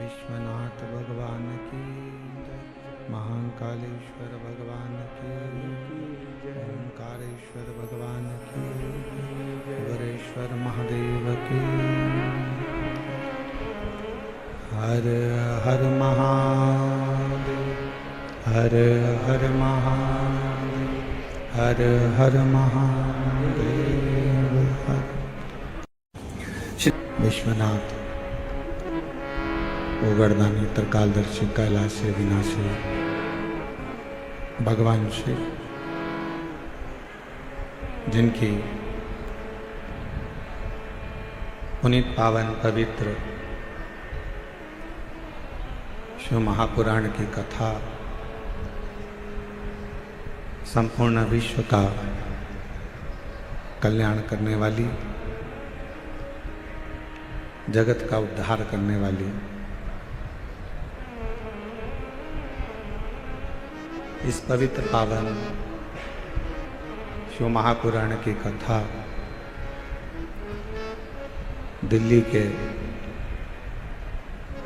विश्वनाथ भगवान की जय, महाकालेश्वर भगवान की जय, ओंकारेश्वर भगवान की जय, वरेश्वर महादेव की। हर हर महादेव, हर हर महादेव, हर हर महादेव। श्री विश्वनाथ ओगड़दानी त्रिकालदर्शी कैलाशे विनाशी भगवान शिव, जिनकी पुनीत पावन पवित्र शिव महापुराण की कथा संपूर्ण विश्व का कल्याण करने वाली, जगत का उद्धार करने वाली इस पवित्र पावन शिव महापुराण की कथा दिल्ली के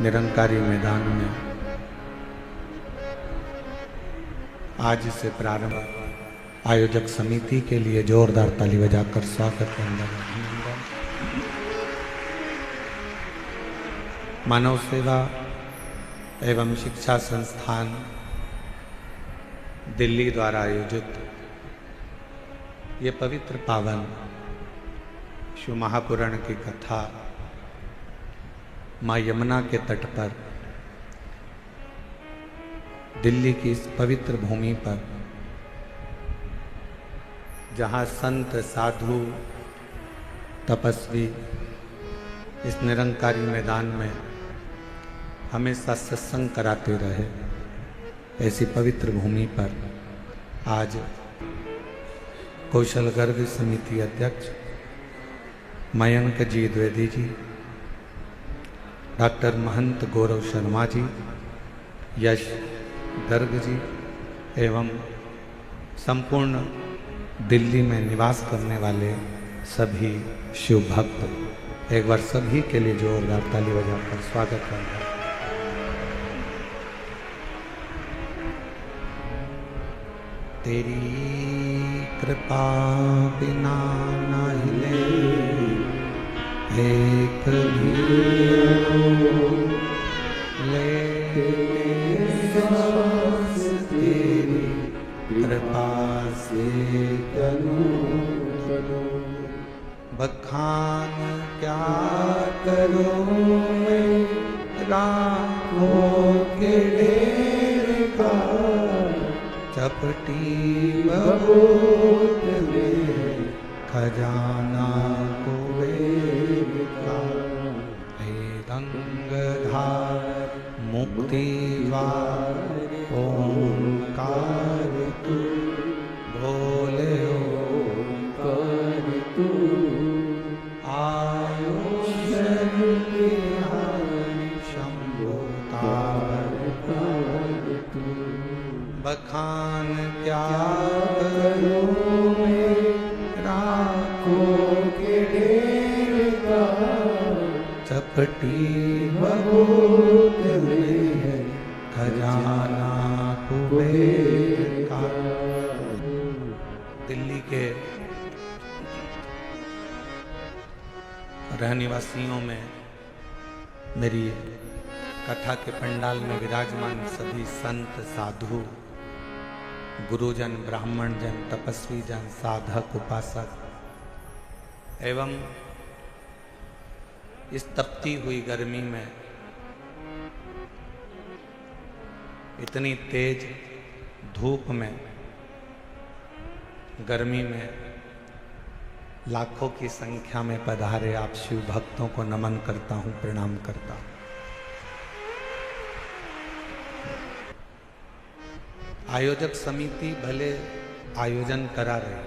निरंकारी मैदान में आज से प्रारंभ आयोजक समिति के लिए जोरदार ताली बजाकर स्वागत अभिनंदन। मानव सेवा एवं शिक्षा संस्थान दिल्ली द्वारा आयोजित ये पवित्र पावन शिव महापुराण की कथा माँ यमुना के तट पर दिल्ली की इस पवित्र भूमि पर, जहाँ संत साधु तपस्वी इस निरंकारी मैदान में हमेशा सत्संग कराते रहे, ऐसी पवित्र भूमि पर आज कौशल गर्ग समिति अध्यक्ष मयंक जी द्विवेदी जी, डॉक्टर महंत गौरव शर्मा जी, यश गर्ग जी एवं संपूर्ण दिल्ली में निवास करने वाले सभी शिव भक्त, एक बार सभी के लिए जोरदार ताली बजाकर स्वागत करते हैं। तेरी कृपा बिना न हिले एक भी सांस, तेरी कृपा से करूं बखान क्या करूं मैं राखों के ढेर का, चपटी बहुत में खजाना कुबेर का। हे गंगाधार मुक्ति द्वार ओंकार तू, भोले ओंकार तू। आयुष्य बिहारी शंभो तारक तू, बखान क्या करूं मैं राखों के ढेर का, चपटी बहुत में खजाना कुबेर का। दिल्ली के रहनिवासियों में मेरी कथा के पंडाल में विराजमान सभी संत साधु, गुरुजन, ब्राह्मण जन, तपस्वी जन, साधक, उपासक एवं इस तपती हुई गर्मी में, इतनी तेज धूप में, गर्मी में लाखों की संख्या में पधारे आप शिव भक्तों को नमन करता हूं, प्रणाम करता हूं। आयोजक समिति भले आयोजन करा रही,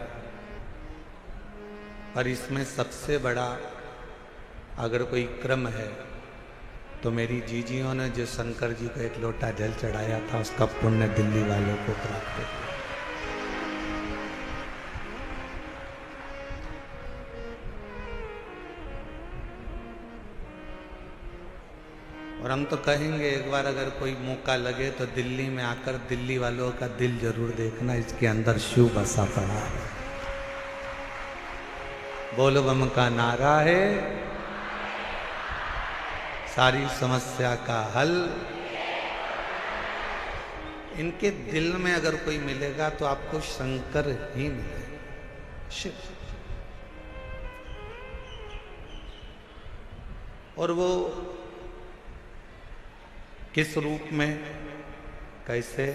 पर इसमें सबसे बड़ा अगर कोई क्रम है तो मेरी जीजियों ने जो शंकर जी को एक लोटा जल चढ़ाया था, उसका पुण्य दिल्ली वालों को प्राप्त है। और हम तो कहेंगे एक बार अगर कोई मौका लगे तो दिल्ली में आकर दिल्ली वालों का दिल जरूर देखना, इसके अंदर शिव बसा पड़ा है। बोल बम का नारा है, सारी समस्या का हल। इनके दिल में अगर कोई मिलेगा तो आपको शंकर ही मिलेगा, शिव। और वो किस रूप में, कैसे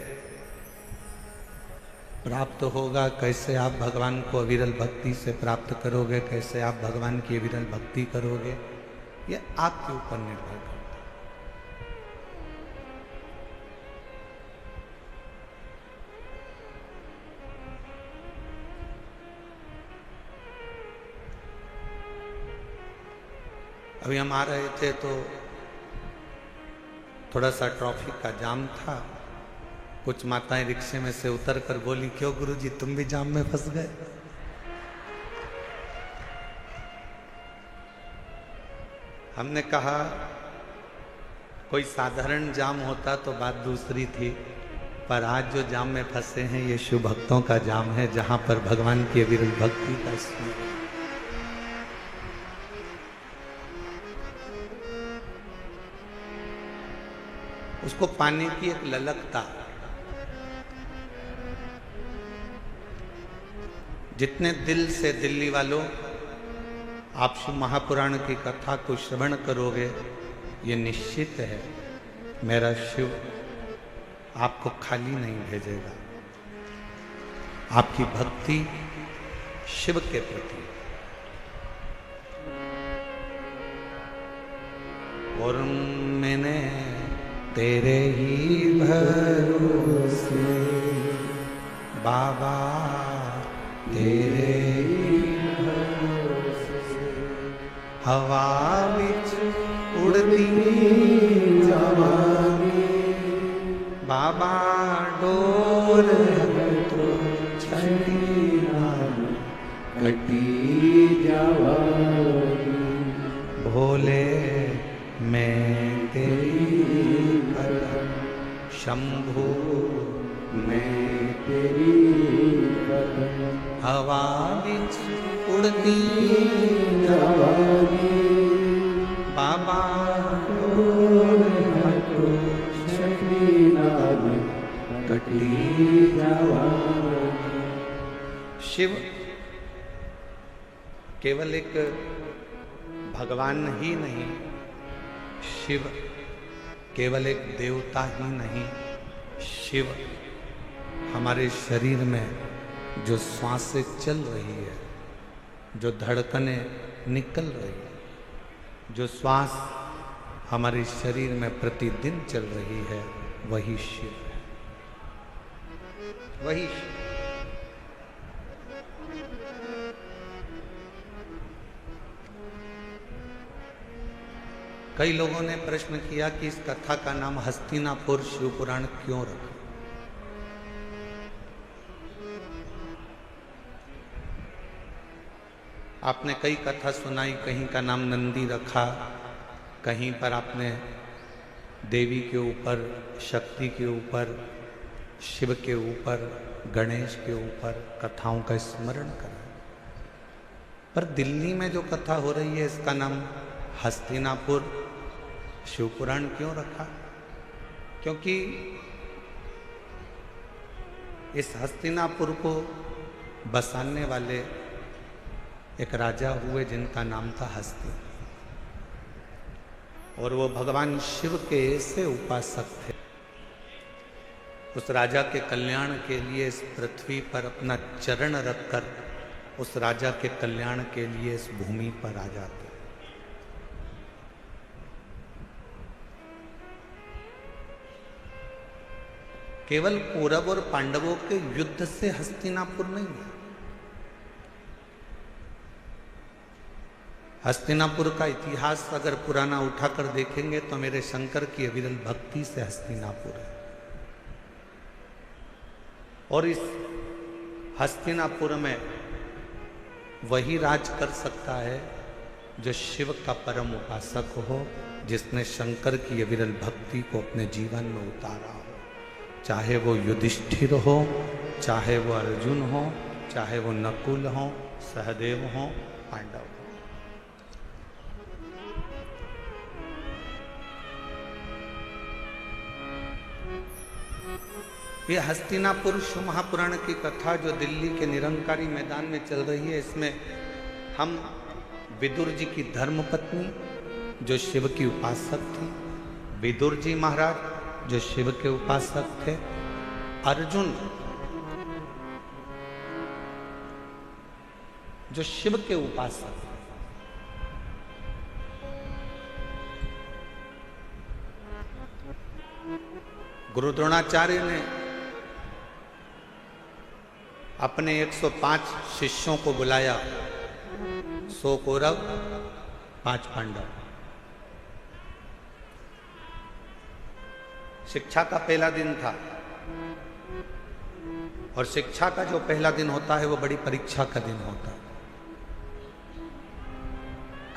प्राप्त होगा, कैसे आप भगवान को अविरल भक्ति से प्राप्त करोगे, कैसे आप भगवान की अविरल भक्ति करोगे, ये आपके ऊपर निर्भर करता है। अभी हम आ रहे थे तो थोड़ा सा ट्रैफिक का जाम था। कुछ माताएं रिक्शे में से उतर कर बोली, क्यों गुरुजी तुम भी जाम में फंस गए? हमने कहा कोई साधारण जाम होता तो बात दूसरी थी, पर आज जो जाम में फंसे हैं ये शिव भक्तों का जाम है, जहां पर भगवान की अविरल भक्ति का स्मरण। उसको पाने की एक ललकता, जितने दिल से दिल्ली वालों आप शिव महापुराण की कथा को श्रवण करोगे, ये निश्चित है मेरा शिव आपको खाली नहीं भेजेगा। आपकी भक्ति शिव के प्रति, और मैंने तेरे ही भरोसे बाबा, तेरे ही भरोसे हवा विच उड़ती जावांगी बाबा, डोर तो छड़ी कटी जावांगी। भोले मैं तेरी कदम, शंभू मैं तेरी कदम, हवा विच उड़ती जावांगी बाबा, डोर तो छड़ी कटी जावांगी। शिव केवल एक भगवान ही नहीं, शिव केवल एक देवता ही नहीं, शिव हमारे शरीर में जो श्वासें चल रही है, जो धड़कनें निकल रही है, जो श्वास हमारे शरीर में प्रतिदिन चल रही है, वही शिव है, वही शिव। कई लोगों ने प्रश्न किया कि इस कथा का नाम हस्तिनापुर शिव पुराण क्यों रखा। आपने कई कथा सुनाई, कहीं का नाम नंदी रखा, कहीं पर आपने देवी के ऊपर, शक्ति के ऊपर, शिव के ऊपर, गणेश के ऊपर कथाओं का स्मरण करा। पर दिल्ली में जो कथा हो रही है इसका नाम हस्तिनापुर शिव पुराण क्यों रखा? क्योंकि इस हस्तिनापुर को बसाने वाले एक राजा हुए जिनका नाम था हस्ती, और वो भगवान शिव के ऐसे उपासक थे। उस राजा के कल्याण के लिए इस पृथ्वी पर अपना चरण रखकर उस राजा के कल्याण के लिए इस भूमि पर आ जाते। केवल कौरव और पांडवों के युद्ध से हस्तिनापुर नहीं है। हस्तिनापुर का इतिहास अगर पुराना उठाकर देखेंगे तो मेरे शंकर की अविरल भक्ति से हस्तिनापुर है। और इस हस्तिनापुर में वही राज कर सकता है जो शिव का परम उपासक हो, जिसने शंकर की अविरल भक्ति को अपने जीवन में उतारा हो। चाहे वो युधिष्ठिर हो, चाहे वो अर्जुन हो, चाहे वो नकुल हो, सहदेव हो, पांडव हो। ये हस्तिनापुर शिव महापुराण की कथा जो दिल्ली के निरंकारी मैदान में चल रही है, इसमें हम विदुर जी की धर्मपत्नी जो शिव की उपासक थी, विदुर जी महाराज जो शिव के उपासक थे, अर्जुन जो शिव के उपासक, गुरु द्रोणाचार्य ने अपने 105 शिष्यों को बुलाया, 100 कौरव 5 पांडव। शिक्षा का पहला दिन था, और शिक्षा का जो पहला दिन होता है वो बड़ी परीक्षा का दिन होता है।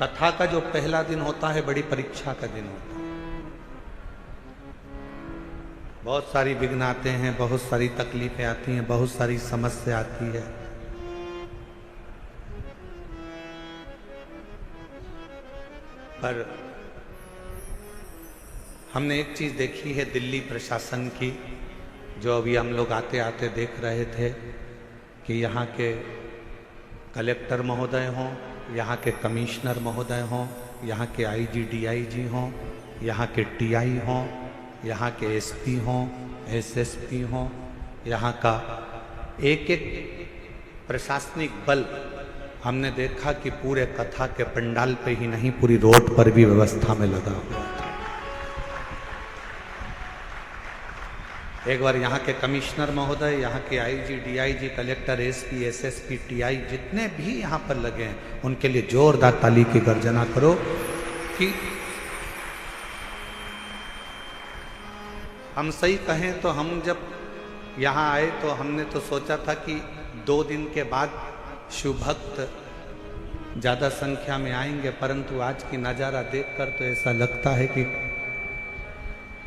कथा का जो पहला दिन होता है बड़ी परीक्षा का दिन होता है। बहुत सारी विघ्न आते हैं, बहुत सारी तकलीफें आती हैं, बहुत सारी समस्या आती है। पर हमने एक चीज देखी है दिल्ली प्रशासन की, जो अभी हम लोग आते आते देख रहे थे कि यहाँ के कलेक्टर महोदय हों, यहाँ के कमिश्नर महोदय हों, यहाँ के आईजी डीआईजी हों, यहाँ के टीआई हों, यहाँ के एसपी हों, एसएसपी हों, यहाँ का एक एक प्रशासनिक बल हमने देखा कि पूरे कथा के पंडाल पे ही नहीं, पूरी रोड पर भी व्यवस्था में लगा हुआ था। एक बार यहाँ के कमिश्नर महोदय, यहाँ के IG DIG, collector, SP, SSP, TI जितने भी यहाँ पर लगे हैं उनके लिए जोरदार ताली की गर्जना करो कि हम सही कहें तो हम जब यहाँ आए तो हमने तो सोचा था कि 2 दिन के बाद शिव भक्त ज़्यादा संख्या में आएंगे, परंतु आज की नज़ारा देखकर तो ऐसा लगता है कि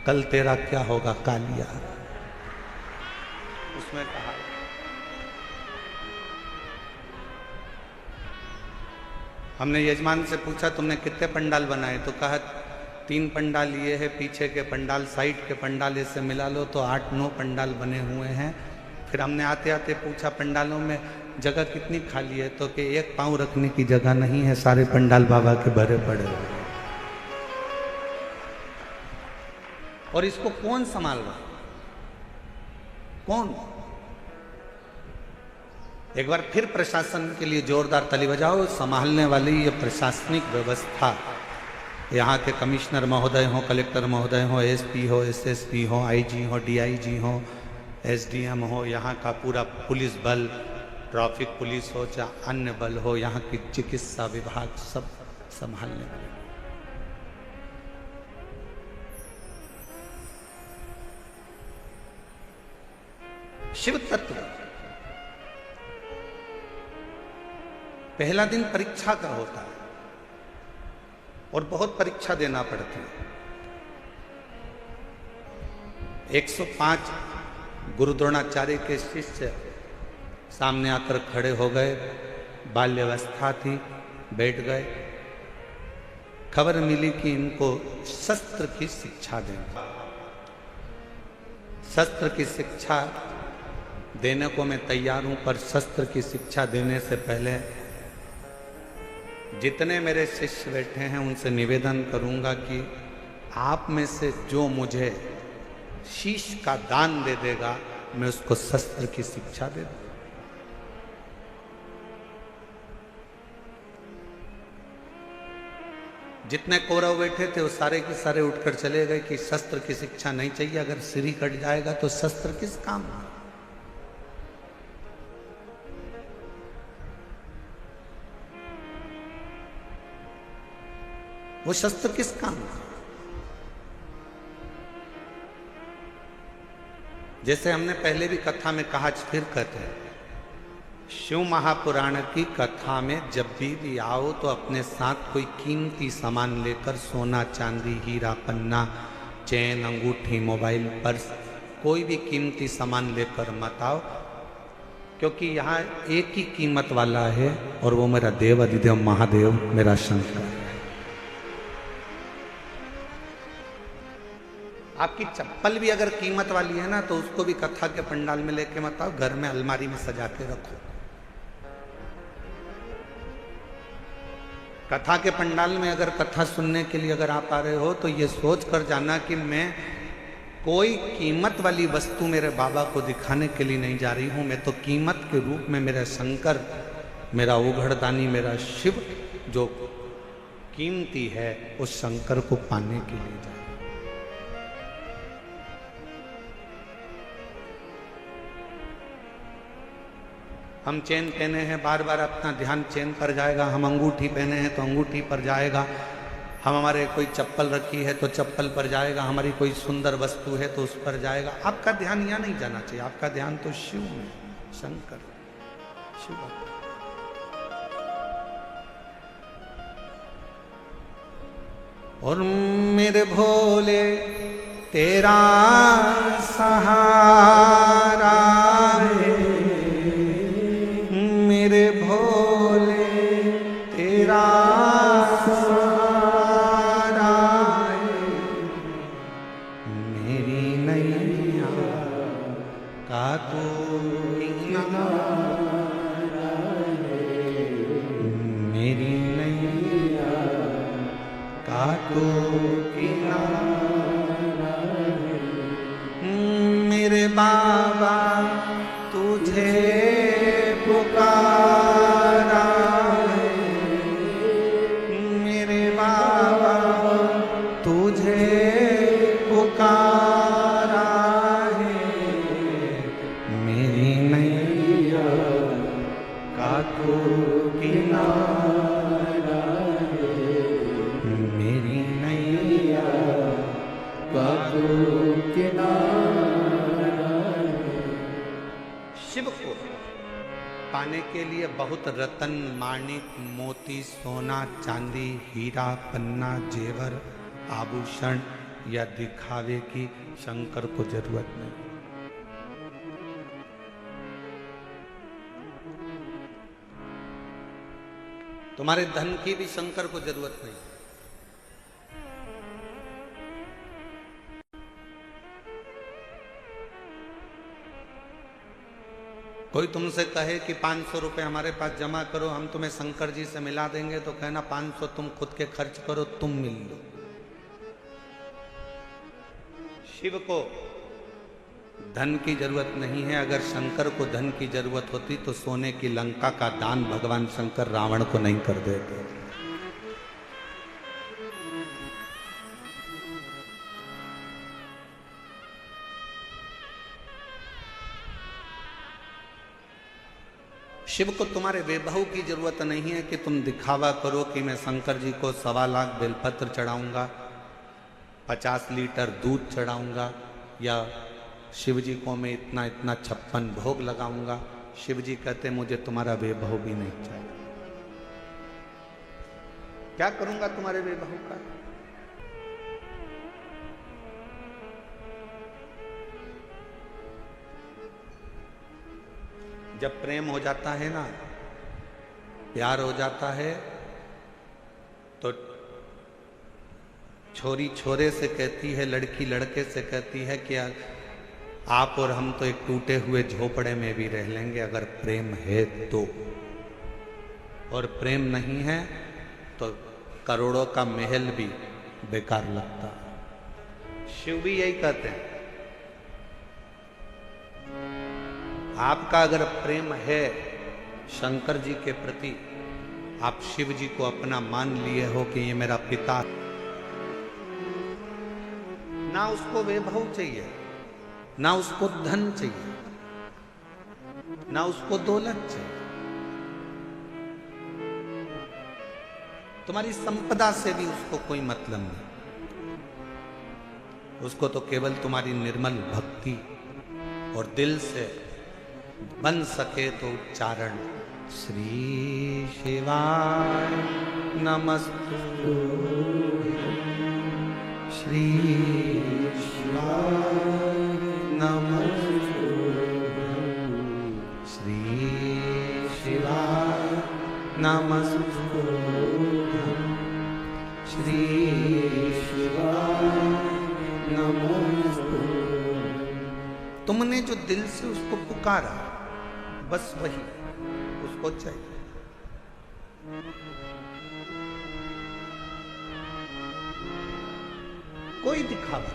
कल तेरा क्या होगा कालिया, उसमें कहा। हमने यजमान से पूछा तुमने कितने पंडाल बनाए, तो कहा 3 पंडाल ये है, पीछे के पंडाल, साइड के पंडाल इससे मिला लो तो 8-9 पंडाल बने हुए हैं। फिर हमने आते आते पूछा पंडालों में जगह कितनी खाली है, तो कि एक पांव रखने की जगह नहीं है, सारे पंडाल बाबा के भरे पड़े हुए हैं। और इसको कौन संभाल रहा? कौन? एक बार फिर प्रशासन के लिए जोरदार ताली बजाओ। संभालने वाली ये प्रशासनिक व्यवस्था, यहाँ के कमिश्नर महोदय हो, कलेक्टर महोदय हो, एसपी हो, एसएसपी हो, आईजी हो, डीआईजी हो, एसडीएम हो, यहाँ का पूरा पुलिस बल, ट्रैफिक पुलिस हो, चाहे अन्य बल हो, यहाँ की चिकित्सा विभाग, सब संभालने वाले। शिव तत्व पहला दिन परीक्षा का होता है और बहुत परीक्षा देना पड़ती है। 105 गुरु द्रोणाचार्य के शिष्य सामने आकर खड़े हो गए। बाल्यावस्था थी, बैठ गए। खबर मिली कि इनको शस्त्र की शिक्षा देंगे। शस्त्र की शिक्षा देने को मैं तैयार हूं, पर शस्त्र की शिक्षा देने से पहले जितने मेरे शिष्य बैठे हैं उनसे निवेदन करूंगा कि आप में से जो मुझे शीश का दान दे देगा, मैं उसको शस्त्र की शिक्षा दे दूंगा। जितने कौरव बैठे थे वो सारे के सारे उठकर चले गए कि शस्त्र की शिक्षा नहीं चाहिए, अगर सिर ही कट जाएगा तो शस्त्र किस काम का? वो शस्त्र किस काम का? जैसे हमने पहले भी कथा में कहा, फिर कहते हैं, शिव महापुराण की कथा में जब भी आओ तो अपने साथ कोई कीमती सामान लेकर, सोना चांदी हीरा पन्ना, चैन अंगूठी मोबाइल पर्स, कोई भी कीमती सामान लेकर मत आओ, क्योंकि यहाँ एक ही कीमत वाला है और वो मेरा देव अधिदेव महादेव, मेरा शंकर। आपकी चप्पल भी अगर कीमत वाली है ना, तो उसको भी कथा के पंडाल में लेके मत आओ, घर में अलमारी में सजा के रखो। कथा के पंडाल में अगर कथा सुनने के लिए अगर आप आ रहे हो, तो ये सोच कर जाना कि मैं कोई कीमत वाली वस्तु मेरे बाबा को दिखाने के लिए नहीं जा रही हूं। मैं तो कीमत के रूप में मेरा शंकर, मेरा उघड़दानी, मेरा शिव जो कीमती है, उस शंकर को पाने के लिए जा। हम चेन पहने हैं, बार बार अपना ध्यान चेन पर जाएगा। हम अंगूठी पहने हैं तो अंगूठी पर जाएगा। हम हमारे कोई चप्पल रखी है तो चप्पल पर जाएगा। हमारी कोई सुंदर वस्तु है तो उस पर जाएगा। आपका ध्यान यहाँ नहीं जाना चाहिए, आपका ध्यान तो शिव में, शंकर शिव। और मेरे भोले तेरा सहारा है, मेरे भोले तेरा सहारा है, मेरी नैया का तू किनारा है, मेरी नैया का तू किनारा है, मेरे बाबा तुझे पुकारा है, मेरे बाबा तुझे पुकारा है, मेरी नैया का तू किनारा है, मेरी नैया का तू किनारा है। शिव को पाने के लिए बहुत रतन, माणिक, मोती, सोना, चांदी, हीरा, पन्ना, जेवर, आभूषण या दिखावे की शंकर को जरूरत नहीं। तुम्हारे धन की भी शंकर को जरूरत नहीं। कोई तुमसे कहे कि 500 रुपये हमारे पास जमा करो, हम तुम्हें शंकर जी से मिला देंगे, तो कहना 500 तुम खुद के खर्च करो, तुम मिल लो। शिव को धन की जरूरत नहीं है। अगर शंकर को धन की जरूरत होती तो सोने की लंका का दान भगवान शंकर रावण को नहीं कर देते। शिव को तुम्हारे वैभव की जरूरत नहीं है कि तुम दिखावा करो कि मैं शंकर जी को 1.25 लाख बेलपत्र चढ़ाऊंगा, 50 लीटर दूध चढ़ाऊंगा, या शिव जी को मैं इतना इतना 56 भोग लगाऊंगा। शिव जी कहते मुझे तुम्हारा वैभव भी नहीं चाहिए। क्या करूंगा तुम्हारे वैभव का? जब प्रेम हो जाता है ना, प्यार हो जाता है, तो छोरी छोरे से कहती है, लड़की लड़के से कहती है कि आप और हम तो एक टूटे हुए झोपड़े में भी रह लेंगे अगर प्रेम है तो, और प्रेम नहीं है तो करोड़ों का महल भी बेकार लगता। शिव भी यही कहते हैं, आपका अगर प्रेम है शंकर जी के प्रति, आप शिव जी को अपना मान लिए हो कि ये मेरा पिता, ना उसको वैभव चाहिए, ना उसको धन चाहिए, ना उसको दौलत चाहिए। तुम्हारी संपदा से भी उसको कोई मतलब नहीं। उसको तो केवल तुम्हारी निर्मल भक्ति और दिल से बन सके तो उच्चारण, श्री शिवाय नमस्तु, श्री शिवाय नमस्तु, श्री शिवाय नमस्तु, श्री शिवाय नमस्तु। तुमने जो दिल से उसको पुकारा, बस वही उसको चाहिए। कोई दिखावा,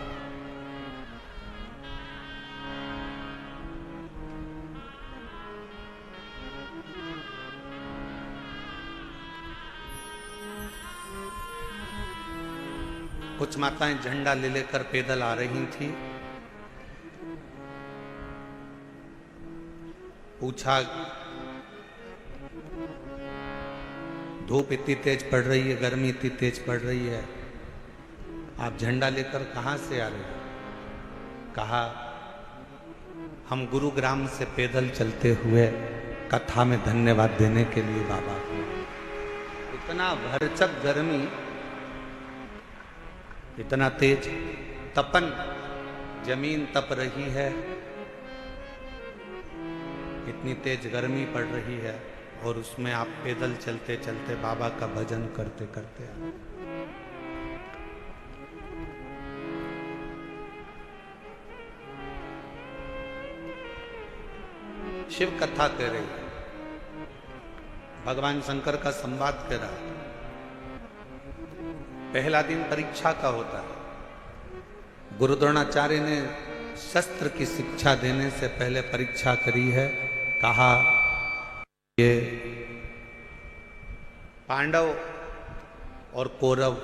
कुछ माताएं झंडा ले लेकर पैदल आ रही थी। पूछा, धूप इतनी तेज पड़ रही है, गर्मी इतनी तेज पड़ रही है, आप झंडा लेकर कहां से आ रहे हो? कहा, हम गुरुग्राम से पैदल चलते हुए कथा में धन्यवाद देने के लिए बाबा को। इतना भरचक गर्मी, इतना तेज तपन, जमीन तप रही है, इतनी तेज गर्मी पड़ रही है, और उसमें आप पैदल चलते चलते बाबा का भजन करते करते आए। शिव कथा कह रही है, भगवान शंकर का संवाद कह रहा है। पहला दिन परीक्षा का होता है। गुरु द्रोणाचार्य ने शस्त्र की शिक्षा देने से पहले परीक्षा करी है। कहा, ये पांडव और कौरव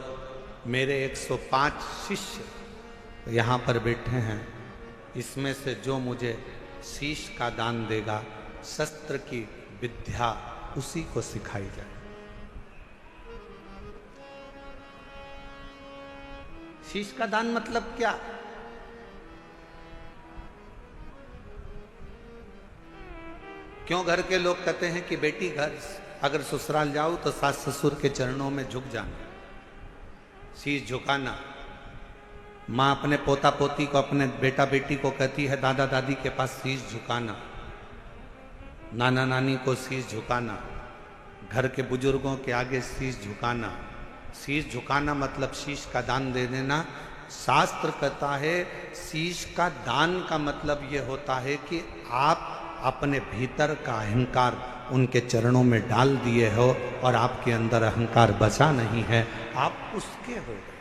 मेरे 105 शिष्य यहाँ पर बैठे हैं, इसमें से जो मुझे शीश का दान देगा, शस्त्र की विद्या उसी को सिखाई जाए। शीश का दान मतलब क्या? क्यों घर के लोग कहते हैं कि बेटी घर अगर ससुराल जाओ तो सास ससुर के चरणों में झुक जाना, शीश झुकाना। माँ अपने पोता पोती को, अपने बेटा बेटी को कहती है दादा दादी के पास शीश झुकाना, नाना नानी को शीश झुकाना, घर के बुजुर्गों के आगे शीश झुकाना। शीश झुकाना मतलब शीश का दान दे देना। शास्त्र कहता है शीश का दान का मतलब ये होता है कि आप अपने भीतर का अहंकार उनके चरणों में डाल दिए हो और आपके अंदर अहंकार बचा नहीं है, आप उसके हो गए।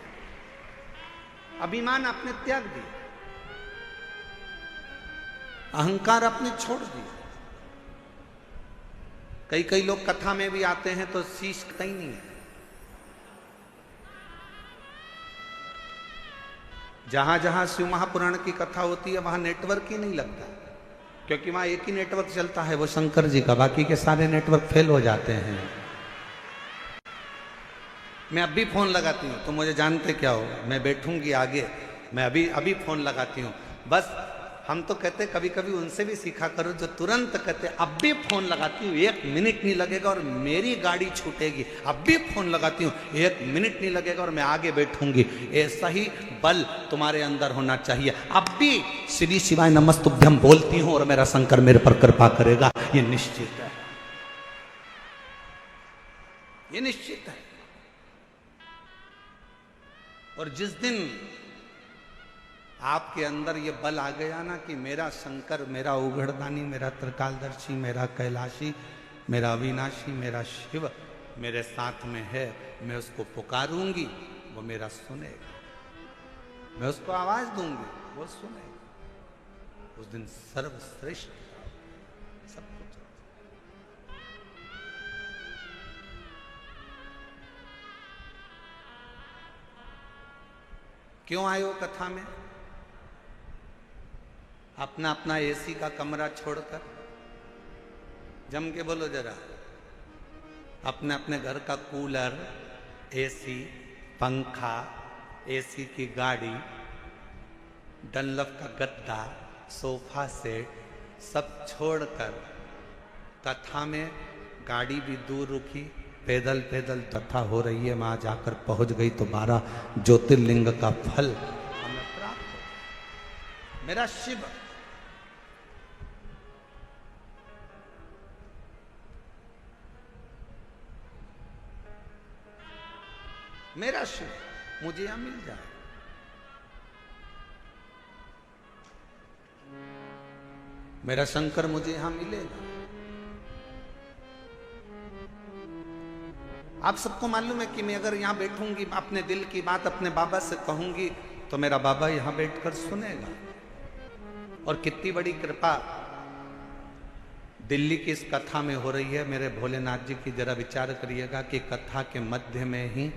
अभिमान आपने त्याग दिया, अहंकार आपने छोड़ दिया। कई कई लोग कथा में भी आते हैं तो शीश कहीं नहीं है। जहां जहां शिव महापुराण की कथा होती है वहां नेटवर्क ही नहीं लगता, क्योंकि वहां एक ही नेटवर्क चलता है, वो शंकर जी का, बाकी के सारे नेटवर्क फेल हो जाते हैं। मैं अब भी फोन लगाती हूँ तो मुझे जानते क्या हो, मैं बैठूंगी आगे, मैं अभी फोन लगाती हूँ। बस हम तो कहते कभी कभी उनसे भी सीखा करो जो तुरंत कहते अब भी फोन लगाती हूँ, 1 मिनट नहीं लगेगा और मेरी गाड़ी छूटेगी, अब भी फोन लगाती हूँ, 1 मिनट नहीं लगेगा और मैं आगे बैठूंगी। ऐसा ही बल तुम्हारे अंदर होना चाहिए। अब भी श्री शिवाय नमस्तुभ्यम बोलती हूँ और मेरा शंकर मेरे पर कृपा करेगा, ये निश्चित है, ये निश्चित है। और जिस दिन आपके अंदर ये बल आ गया ना कि मेरा शंकर, मेरा उघड़दानी, मेरा त्रिकालदर्शी, मेरा कैलाशी, मेरा अविनाशी, मेरा शिव मेरे साथ में है, मैं उसको पुकारूंगी, वो मेरा सुनेगा, मैं उसको आवाज दूंगी, वो सुनेगा। उस दिन सर्वश्रेष्ठ सब कुछ। क्यों आए हो कथा में? अपना अपना एसी का कमरा छोड़कर, जम के बोलो जरा, अपने अपने घर का कूलर, एसी, पंखा, एसी की गाड़ी, डनलप का गद्दा, सोफा सेट सब छोड़कर कथा में गाड़ी भी दूर रुकी, पैदल पैदल कथा हो रही है, वहां जाकर पहुंच गई तो 12 ज्योतिर्लिंग का फल हमें प्राप्त हो। मेरा शिव, मेरा शिव मुझे यहां मिल जाए। मेरा शंकर मुझे यहां मिलेगा। आप सबको मालूम है कि मैं अगर यहां बैठूंगी, अपने दिल की बात अपने बाबा से कहूंगी तो मेरा बाबा यहां बैठकर सुनेगा। और कितनी बड़ी कृपा दिल्ली की इस कथा में हो रही है। मेरे भोलेनाथ जी की जरा विचार करिएगा कि कथा के मध्य में ही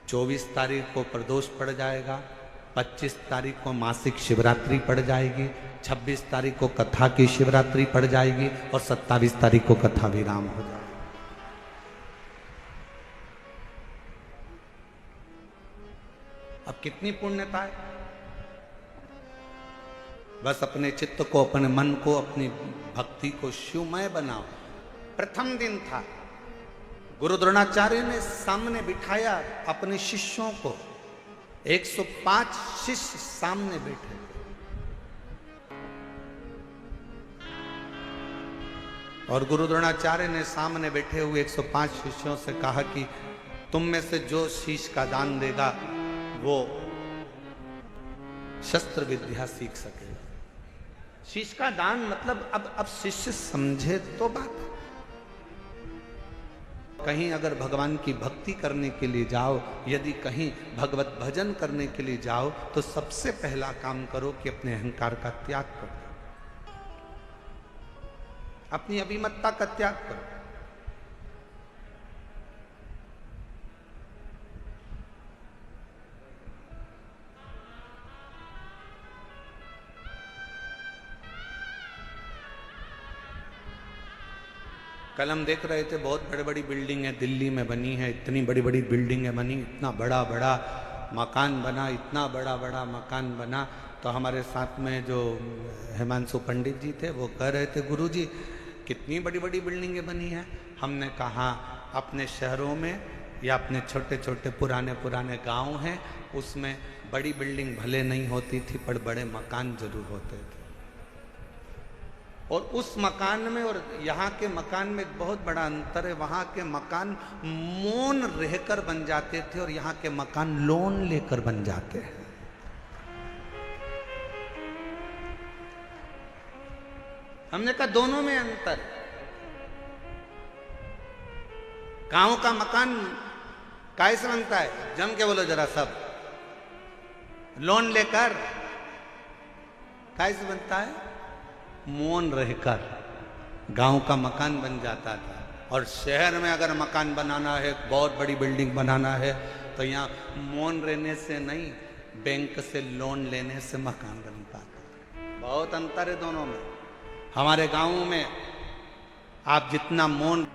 24 तारीख को प्रदोष पड़ जाएगा, 25 तारीख को मासिक शिवरात्रि पड़ जाएगी, 26 तारीख को कथा की शिवरात्रि पड़ जाएगी और 27 तारीख को कथा विराम हो जाएगा। अब कितनी पुण्यता है। बस अपने चित्त को, अपने मन को, अपनी भक्ति को शिवमय बनाओ। प्रथम दिन था, गुरु द्रोणाचार्य ने सामने बिठाया अपने शिष्यों को, 105 शिष्य सामने बैठे। और गुरु द्रोणाचार्य ने सामने बैठे हुए 105 शिष्यों से कहा कि तुम में से जो शीश का दान देगा वो शस्त्र विद्या सीख सकेगा। शीश का दान मतलब अब शिष्य समझे तो बात। कहीं अगर भगवान की भक्ति करने के लिए जाओ, यदि कहीं भगवत भजन करने के लिए जाओ, तो सबसे पहला काम करो कि अपने अहंकार का त्याग करो, अपनी अभिमतता का त्याग करो। कल हम देख रहे थे बहुत बड़ी बड़ी बिल्डिंगें दिल्ली में बनी है, इतनी बड़ी बड़ी बिल्डिंगें बनी, इतना बड़ा बड़ा मकान बना, इतना बड़ा बड़ा मकान बना। तो हमारे साथ में जो हिमांशु पंडित जी थे वो कह रहे थे, गुरुजी कितनी बड़ी बड़ी बिल्डिंगें बनी हैं। हमने कहा अपने शहरों में या अपने छोटे छोटे पुराने पुराने गांव हैं, उसमें बड़ी बिल्डिंग भले नहीं होती थी पर बड़े मकान जरूर होते थे। और उस मकान में और यहाँ के मकान में एक बहुत बड़ा अंतर है। वहाँ के मकान मौन रहकर बन जाते थे और यहाँ के मकान लोन लेकर बन जाते हैं। हमने कहा दोनों में अंतर। गांव का मकान कैसे बनता है? जम के बोलो जरा सब। लोन लेकर। कैसे बनता है? मौन रहकर गांव का मकान बन जाता था। और शहर में अगर मकान बनाना है, बहुत बड़ी बिल्डिंग बनाना है, तो यहाँ मौन रहने से नहीं, बैंक से लोन लेने से मकान बनता था। बहुत अंतर है दोनों में। हमारे गांव में आप जितना मौन,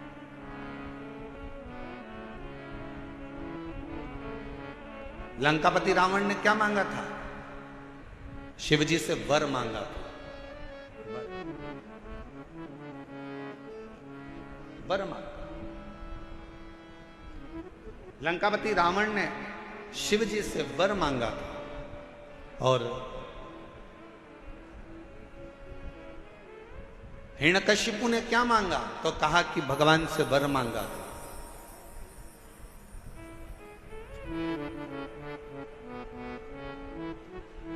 लंकापति रावण ने क्या मांगा था? शिवजी से वर मांगा था। वर मांगा। लंकापति रावण ने शिवजी से वर मांगा था। और हिरण्यकशिपु ने क्या मांगा? तो कहा कि भगवान से वर मांगा था।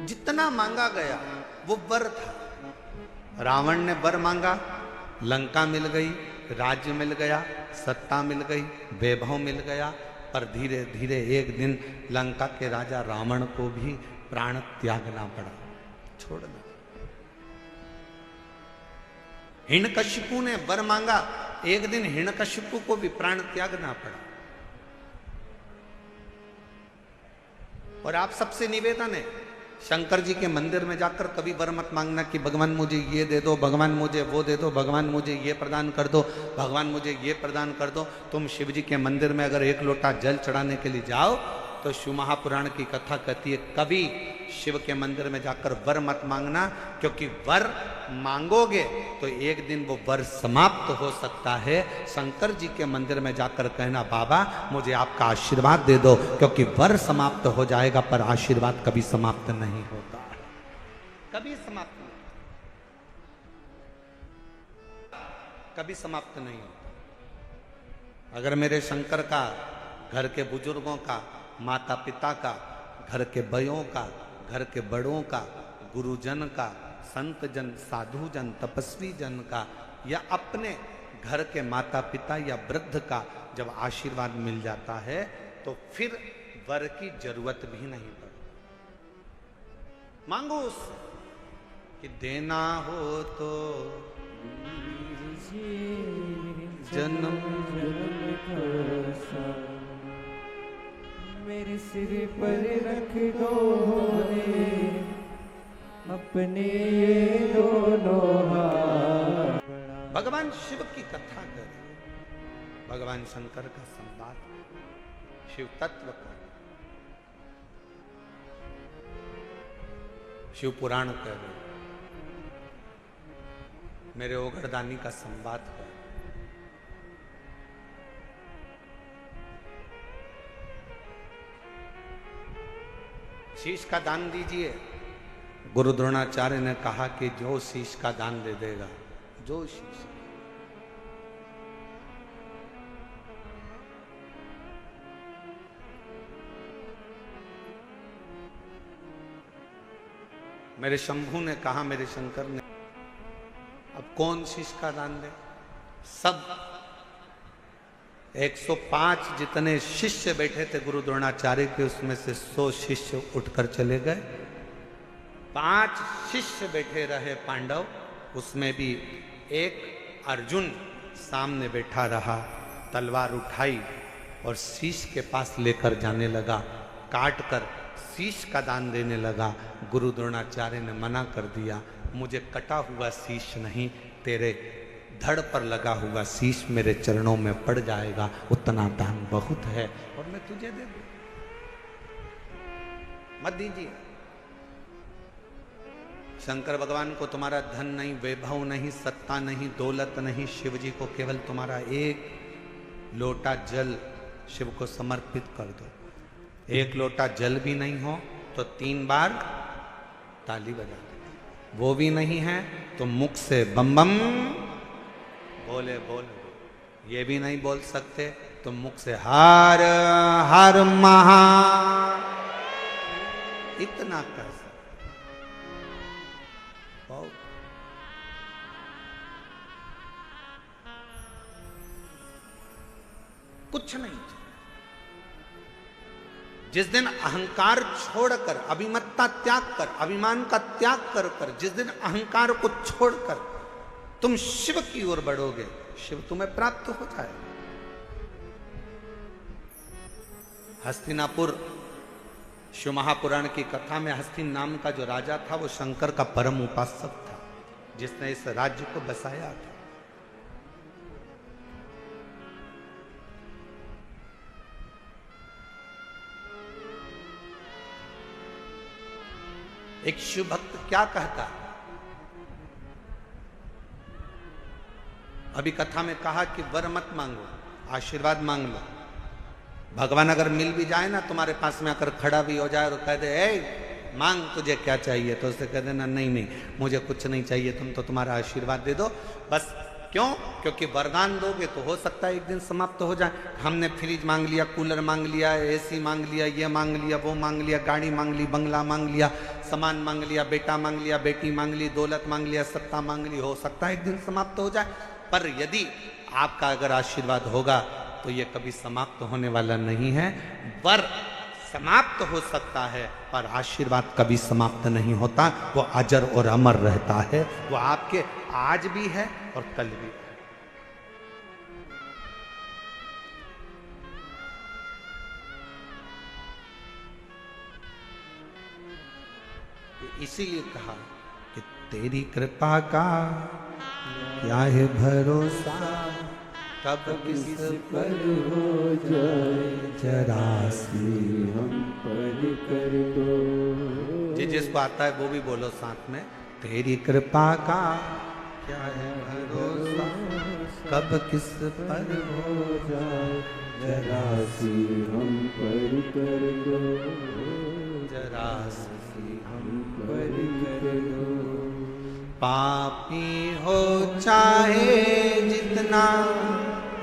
जितना मांगा गया वो वर था। रावण ने वर मांगा, लंका मिल गई, राज्य मिल गया, सत्ता मिल गई, वैभव मिल गया। पर धीरे धीरे एक दिन लंका के राजा रावण को भी प्राण त्यागना पड़ा, छोड़ना। हिरण्यकशिपु ने वर मांगा, एक दिन हिरण्यकशिपु को भी प्राण त्यागना पड़ा। और आप सबसे निवेदन है, शंकर जी के मंदिर में जाकर कभी वर मत मांगना कि भगवान मुझे ये दे दो, भगवान मुझे वो दे दो, भगवान मुझे ये प्रदान कर दो, भगवान मुझे ये प्रदान कर दो। तुम शिव जी के मंदिर में अगर एक लोटा जल चढ़ाने के लिए जाओ तो शिव महापुराण की कथा कहती है, कभी शिव के मंदिर में जाकर वर मत मांगना, क्योंकि वर मांगोगे तो एक दिन वो वर समाप्त हो सकता है। शंकर जी के मंदिर में जाकर कहना, बाबा मुझे आपका आशीर्वाद दे दो, क्योंकि वर समाप्त हो जाएगा पर आशीर्वाद कभी समाप्त नहीं होता, कभी समाप्त नहीं, कभी समाप्त नहीं होता। अगर मेरे शंकर का, घर के बुजुर्गों का, माता पिता का, घर के बयों का, घर के बड़ों का, गुरुजन का, संत जन, साधु जन, तपस्वी जन का, या अपने घर के माता पिता या वृद्ध का जब आशीर्वाद मिल जाता है तो फिर वर की जरूरत भी नहीं पड़ती। मांगो उससे कि देना हो तो जन्म मेरे सिर पर रख दो अपने ये दोनों हाथ। भगवान शिव की कथा कर, भगवान शंकर का संवाद, शिव तत्व कर, शिव पुराण कर, मेरे ओगरदानी का संवाद कर। शीश का दान दीजिए। गुरु द्रोणाचार्य ने कहा कि जो शीश का दान दे देगा, जो शीश, मेरे शंभू ने कहा, मेरे शंकर ने, अब कौन शीश का दान दे? सब 105 जितने शिष्य बैठे थे गुरु द्रोणाचार्य के, उसमें से 100 शिष्य उठकर चले गए। 5 शिष्य बैठे रहे पांडव, उसमें भी एक अर्जुन सामने बैठा रहा, तलवार उठाई और शीश के पास लेकर जाने लगा, काट कर शीश का दान देने लगा। गुरु द्रोणाचार्य ने मना कर दिया, मुझे कटा हुआ शीश नहीं, तेरे धड़ पर लगा हुआ शीश मेरे चरणों में पड़ जाएगा, उतना दान बहुत है और मैं तुझे दे दूं, मत दीजिए। शंकर भगवान को तुम्हारा धन नहीं, वैभव नहीं, सत्ता नहीं, दौलत नहीं, शिव जी को केवल तुम्हारा एक लोटा जल शिव को समर्पित कर दो। एक लोटा जल भी नहीं हो तो 3 बार ताली बजा दो, वो भी नहीं है तो मुख से बम बम बोले बोले, ये भी नहीं बोल सकते तो मुख से हर हर महा, इतना कर सकते। जिस दिन अहंकार छोड़कर, अभिमत्ता त्याग कर, अभिमान का त्याग कर कर जिस दिन अहंकार को छोड़कर तुम शिव की ओर बढ़ोगे, शिव तुम्हें प्राप्त हो जाए। हस्तिनापुर, शिव महापुराण की कथा में हस्तिन नाम का जो राजा था वो शंकर का परम उपासक था, जिसने इस राज्य को बसाया था। एक शिव भक्त क्या कहता है? अभी कथा में कहा कि वर मत मांगो, आशीर्वाद मांग लो। भगवान अगर मिल भी जाए ना, तुम्हारे पास में आकर खड़ा भी हो जाए और कह दे ए मांग तुझे क्या चाहिए, तो उससे कह देना नहीं नहीं मुझे कुछ नहीं चाहिए, तुम तो तुम्हारा आशीर्वाद दे दो बस। क्यों? क्योंकि वरदान दोगे तो हो सकता है एक दिन समाप्त हो जाए। हमने फ्रिज मांग लिया, कूलर मांग लिया, एसी मांग लिया, ये मांग लिया, वो मांग लिया, गाड़ी मांग ली, बंगला मांग लिया, सामान मांग लिया, बेटा मांग लिया, बेटी मांग ली, दौलत मांग लिया, सत्ता मांग ली, हो सकता है एक दिन समाप्त हो जाए। पर यदि आपका अगर आशीर्वाद होगा तो ये कभी समाप्त होने वाला नहीं है। वर समाप्त हो सकता है पर आशीर्वाद कभी समाप्त नहीं होता, वो अजर और अमर रहता है। वो आपके आज भी है और कल भी है। इसीलिए कहा कि तेरी कृपा का क्या है भरोसा, कब किस पर हो जाए जरा सी हम पर कर दो। जी जिसको आता है वो भी बोलो साथ में। तेरी कृपा का क्या है भरोसा, कब किस पर हो जाए जरा सी हम पर कर दो, जरा सी हम पर कर दो। पापी हो चाहे जितना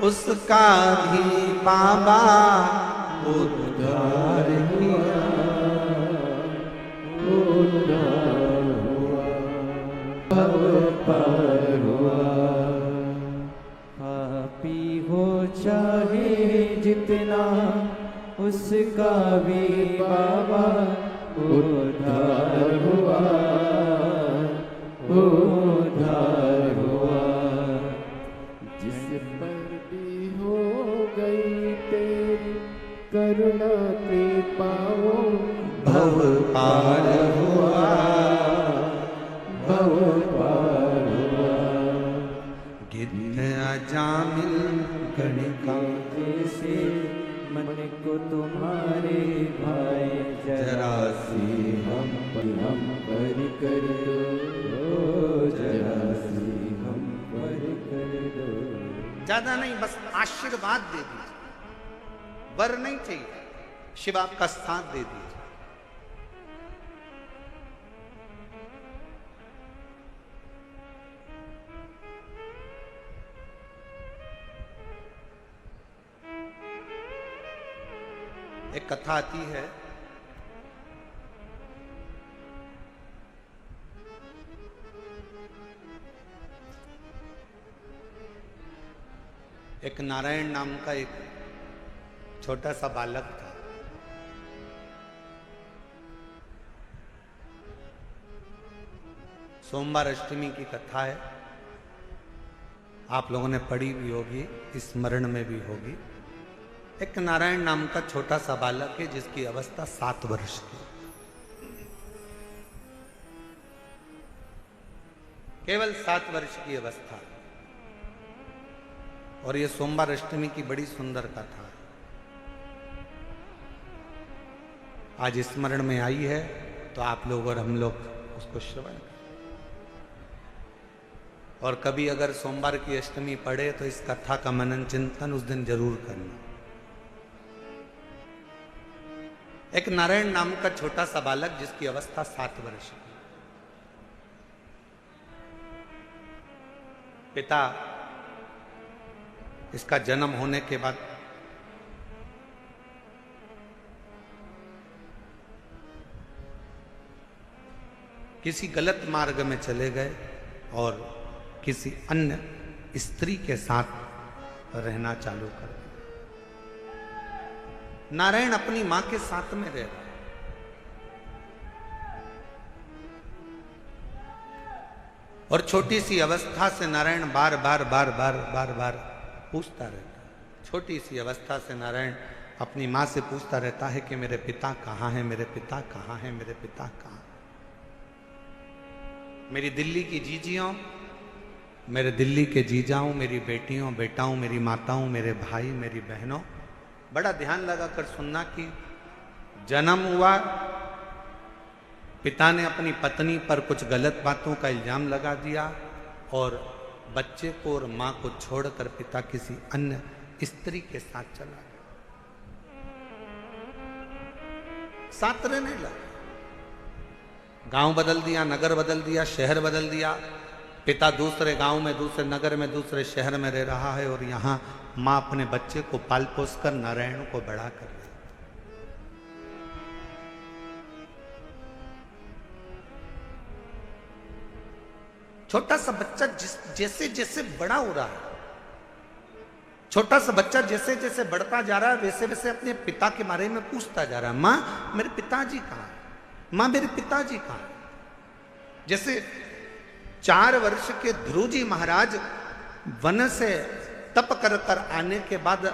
उसका भी बाबा उद्धार किया, उद्धार हुआ, भव पार हुआ। पापी हो चाहे जितना उसका भी बाबा उद्धार हुआ, उद्धार हुआ। जिस पर भी हो गई तेरी करुणा कृपाओ, भव पार हुआ, भव पार हुआ। गिद्ध अजामिल गणिका जैसे मन को तुम्हारे भाई जरा सी हम पर कर दो, जरा सी हम पर कर दो। ज्यादा नहीं, बस आशीर्वाद दे दीजिए, वर नहीं चाहिए, शिव आपका साथ दे दीजिए। एक कथा आती है, एक नारायण नाम का एक छोटा सा बालक था। सोमवार अष्टमी की कथा है, आप लोगों ने पढ़ी भी होगी, स्मरण में भी होगी। एक नारायण नाम का छोटा सा बालक है जिसकी अवस्था 7 वर्ष की, केवल 7 वर्ष की अवस्था। और ये सोमवार अष्टमी की बड़ी सुंदर कथा है, आज स्मरण में आई है तो आप लोग और हम लोग उसको श्रवण करें। और कभी अगर सोमवार की अष्टमी पढ़े तो इस कथा का मनन चिंतन उस दिन जरूर करना। एक नारायण नाम का छोटा सा बालक जिसकी अवस्था 7 वर्ष की, पिता इसका जन्म होने के बाद किसी गलत मार्ग में चले गए और किसी अन्य स्त्री के साथ रहना चालू कर दिया। नारायण अपनी मां के साथ में रह रहा है। और छोटी सी अवस्था से नारायण बार बार बार बार बार बार पूछता रहता है। छोटी सी अवस्था से नारायण अपनी मां से पूछता रहता है कि मेरे पिता कहाँ हैं, मेरे पिता कहाँ हैं, मेरे पिता कहाँ। मेरी दिल्ली की जीजियों, मेरे दिल्ली के जीजाओं, मेरी बेटियों बेटाओं, मेरी माताओं, मेरे भाई, मेरी बहनों, बड़ा ध्यान लगाकर सुनना कि जन्म हुआ, पिता ने अपनी पत्नी पर कुछ गलत बातों का इल्जाम लगा दिया और बच्चे को और मां को छोड़कर पिता किसी अन्य स्त्री के साथ चला गया, साथ रहने लगा। गांव बदल दिया, नगर बदल दिया, शहर बदल दिया। पिता दूसरे गांव में, दूसरे नगर में, दूसरे शहर में रह रहा है और यहां मां अपने बच्चे को पाल पोस कर नारायण को बड़ा कर रही। छोटा सा बच्चा जैसे जैसे बड़ा हो रहा है, छोटा सा बच्चा जैसे जैसे बढ़ता जा रहा है, वैसे वैसे अपने पिता के बारे में पूछता जा रहा है। मां मेरे पिताजी कहाँ हैं, मां मेरे पिताजी कहाँ हैं। जैसे 4 वर्ष के ध्रुव जी महाराज वन से तप कर कर आने के बाद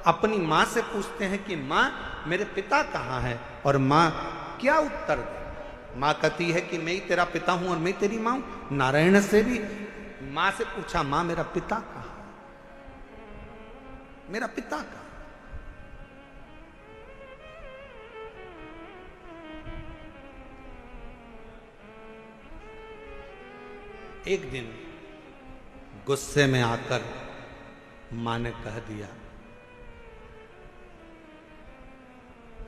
अपनी मां से पूछते हैं कि मां मेरे पिता कहाँ है, और मां क्या उत्तर दे। मां कहती है कि मैं ही तेरा पिता हूं और मैं तेरी मां हूं। नारायण से भी मां से पूछा, मां मेरा पिता कहाँ है, मेरा पिता कहाँ। एक दिन गुस्से में आकर मां ने कह दिया,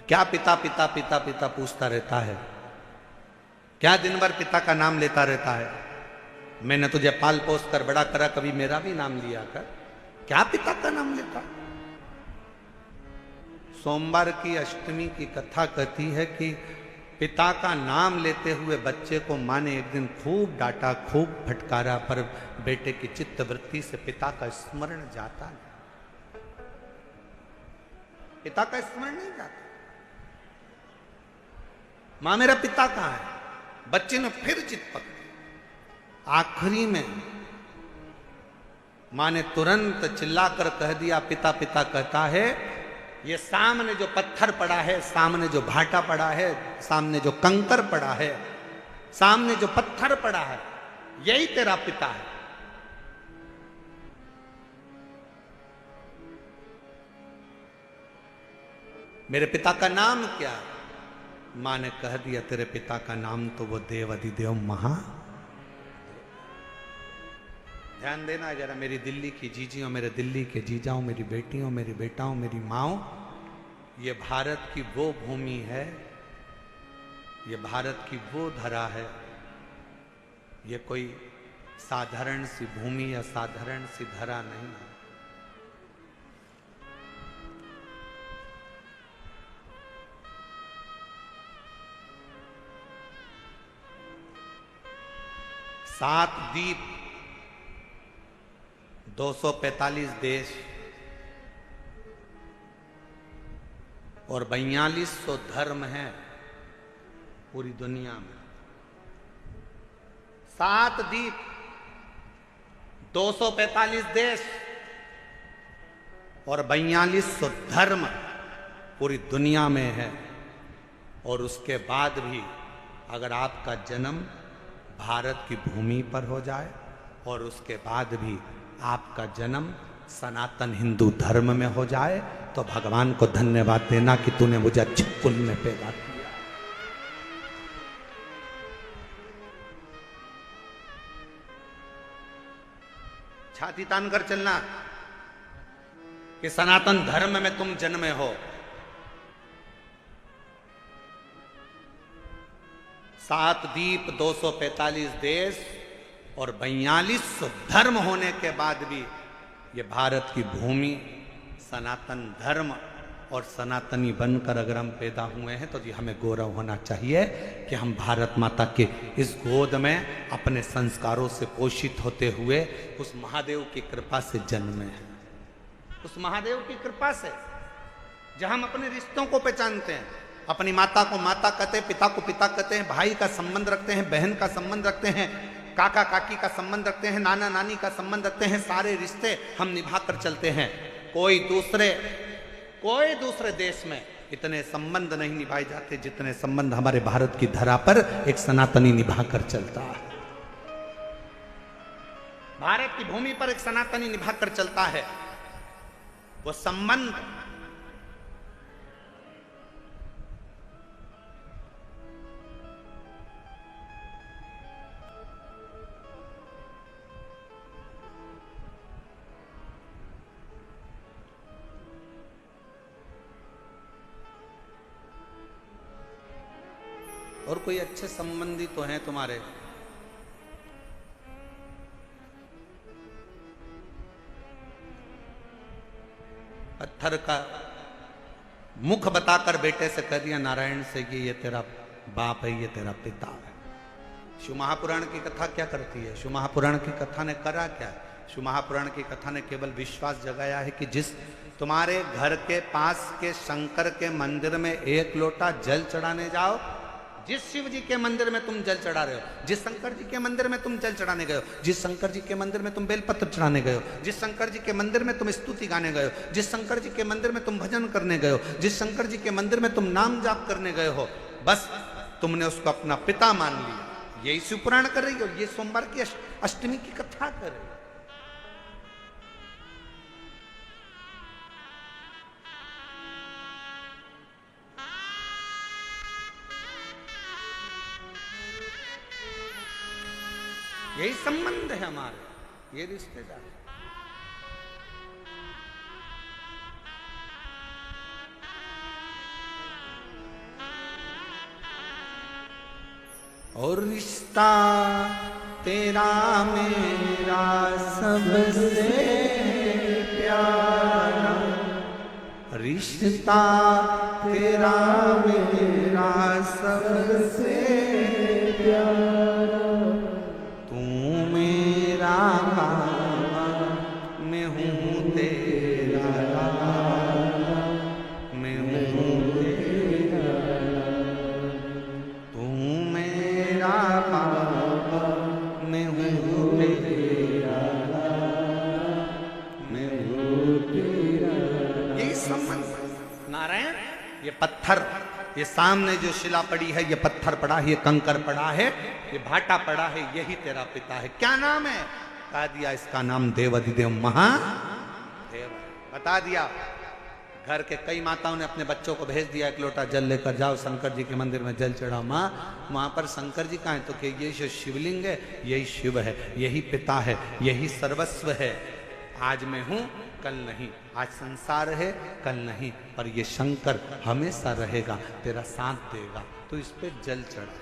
क्या पिता पिता पिता पिता पूछता रहता है, क्या दिन भर पिता का नाम लेता रहता है। मैंने तुझे पाल पोस कर बड़ा करा, कभी मेरा भी नाम लिया कर, क्या पिता का नाम लेता। सोमवार की अष्टमी की कथा कहती है कि पिता का नाम लेते हुए बच्चे को मां ने एक दिन खूब डांटा, खूब फटकारा, पर बेटे की चित्त वृत्ति से पिता का स्मरण जाता नहीं, पिता का स्मरण नहीं जाता। मां मेरा पिता कहाँ है। बच्चे ने फिर जिद पकड़ी। आखिरी में मां ने तुरंत चिल्लाकर कह दिया, पिता पिता कहता है, ये सामने जो पत्थर पड़ा है, सामने जो भाटा पड़ा है, सामने जो कंकर पड़ा है, सामने जो पत्थर पड़ा है, यही तेरा पिता है। मेरे पिता का नाम क्या है। मां ने कह दिया, तेरे पिता का नाम तो वो देव अधिदेव महा। ध्यान देना जरा, मेरी दिल्ली की जीजियों, मेरे दिल्ली के जीजाओं, मेरी बेटियों, मेरी बेटाओं, मेरी माओ, ये भारत की वो भूमि है, ये भारत की वो धरा है। ये कोई साधारण सी भूमि या साधारण सी धरा नहीं है। सात द्वीप, 245 देश और 4200 धर्म हैं पूरी दुनिया में। 7 द्वीप, 245 देश और 4200 धर्म पूरी दुनिया में है। और उसके बाद भी अगर आपका जन्म भारत की भूमि पर हो जाए और उसके बाद भी आपका जन्म सनातन हिंदू धर्म में हो जाए, तो भगवान को धन्यवाद देना कि तूने मुझे अच्छे कुल में पैदा किया। छाती तान कर चलना कि सनातन धर्म में तुम जन्मे हो। 7 द्वीप, 245 देश और 4200 धर्म होने के बाद भी ये भारत की भूमि सनातन धर्म और सनातनी बनकर अगर हम पैदा हुए हैं तो जी हमें गौरव होना चाहिए कि हम भारत माता के इस गोद में अपने संस्कारों से पोषित होते हुए उस महादेव की कृपा से जन्मे हैं। उस महादेव की कृपा से जहां हम अपने रिश्तों को पहचानते हैं, अपनी माता को माता कहते हैं, पिता को पिता कहते हैं, भाई का संबंध रखते हैं, बहन का संबंध रखते हैं, काका काकी का संबंध रखते हैं, नाना नानी का संबंध रखते हैं, सारे रिश्ते हम निभा कर चलते हैं। कोई दूसरे देश में इतने संबंध नहीं निभाए जाते जितने संबंध हमारे भारत की धरा पर एक सनातनी निभा कर चलता है। भारत की भूमि पर एक सनातनी निभा कर चलता है। वो संबंध और कोई अच्छे संबंधी तो हैं तुम्हारे? पत्थर का मुख बताकर बेटे से कह दिया नारायण से कि ये तेरा बाप है, ये तेरा पिता है। शिव महापुराण की कथा क्या करती है? शिव महापुराण की कथा ने करा क्या? शिव महापुराण की कथा ने केवल विश्वास जगाया है कि जिस तुम्हारे घर के पास के शंकर के मंदिर में एक लोटा जल चढ़ाने जाओ, जिस शिव जी के मंदिर में तुम जल चढ़ा रहे हो, जिस शंकर जी के मंदिर में तुम जल चढ़ाने गए हो, जिस शंकर जी के मंदिर में तुम बेलपत्र चढ़ाने गए हो, जिस शंकर जी के मंदिर में तुम स्तुति गाने गए हो, जिस शंकर जी के मंदिर में तुम भजन करने गए हो, जिस शंकर जी के मंदिर में तुम नाम जाप करने गए हो, बस तुमने उसको अपना पिता मान लिया। यही शिव पुराण कर रही हो, ये सोमवार की अष्टमी की कथा कर रही हो। यही संबंध है हमारे, ये रिश्तेदार। और रिश्ता तेरा मेरा सबसे प्यारा, रिश्ता तेरा मेरा सबसे प्यारा, मैं हूँ तेरा, मैं हूँ तेरा, तू मेरा बाबा, मैं हूँ तेरा, मैं हूँ तेरा। यही संबंध। नारायण ये पत्थर, ये सामने जो शिला पड़ी है, ये पत्थर पड़ा है, ये कंकर पड़ा है, ये भाटा पड़ा है, यही तेरा पिता है। क्या नाम है? बता दिया, इसका नाम देवाधिदेव महादेव। बता दिया। घर के कई माताओं ने अपने बच्चों को भेज दिया, एक लोटा जल लेकर जाओ शंकर जी के मंदिर में जल चढ़ाओ। माँ वहां पर शंकर जी कहाँ है? तो कि ये जो शिवलिंग है यही शिव है, यही पिता है, यही सर्वस्व है। आज मैं हूं कल नहीं, आज संसार है कल नहीं, पर ये शंकर हमेशा रहेगा, तेरा साथ देगा। तो इस पे जल चढ़ा,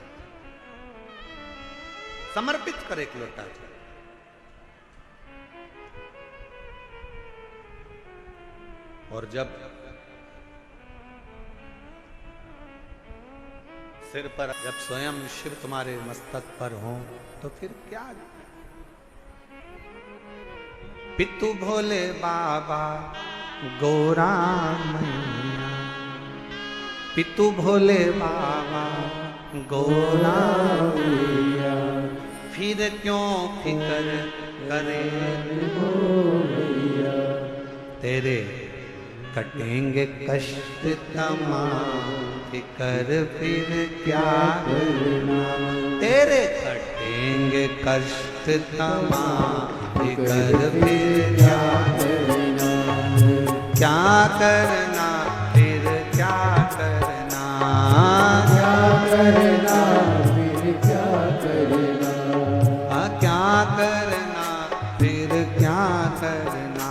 समर्पित कर एक लोटा जल। और जब सिर पर जब स्वयं शिव तुम्हारे मस्तक पर हो तो फिर क्या? पितु भोले बाबा गौरा मैया, पितु भोले बाबा गौरा मैया, फिर क्यों फिक्र करे तेरे कटेंगे कष्ट तमाम, फिक्र फिर क्या करना, तेरे कटेंगे कष्ट तमाम, फिक्र फिर क्या करना, क्या करना फिर क्या करना, क्या करना फिर क्या करना, क्या करना फिर क्या करना,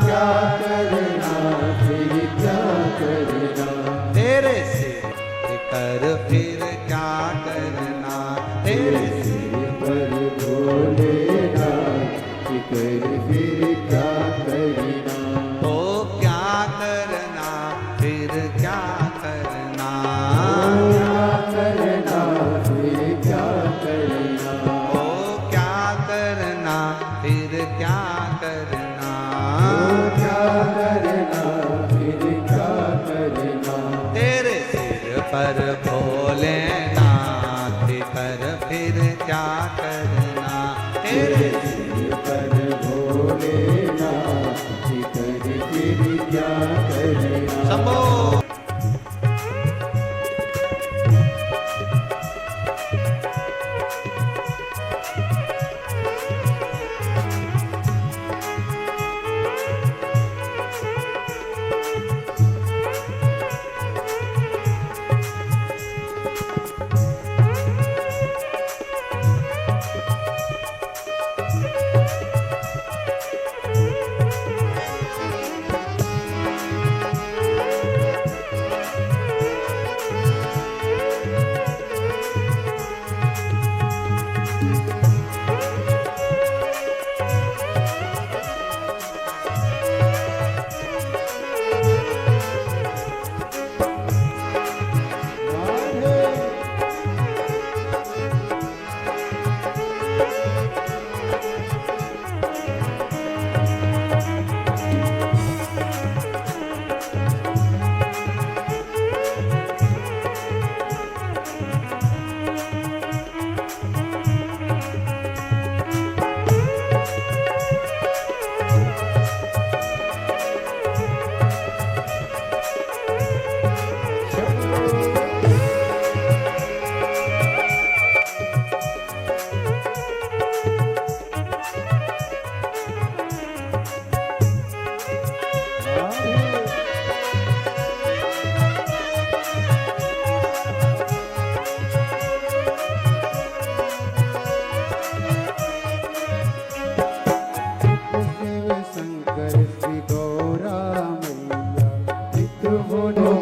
क्या करना फिर क्या करना, तेरे सिर फिक्र फिर क्या करना, तेरे सिर पर भोलेनाथ फिक्र फिर क्या करना, ओ क्या करना फिर क्या करना, क्या करना फिर क्या करना, ओ क्या करना फिर क्या करना, क्या करना फिर क्या पर भोलेनाथ कर फिर क्या करना, तेरे सिर पर भोलेनाथ कर फिर क्या करना। शंभो।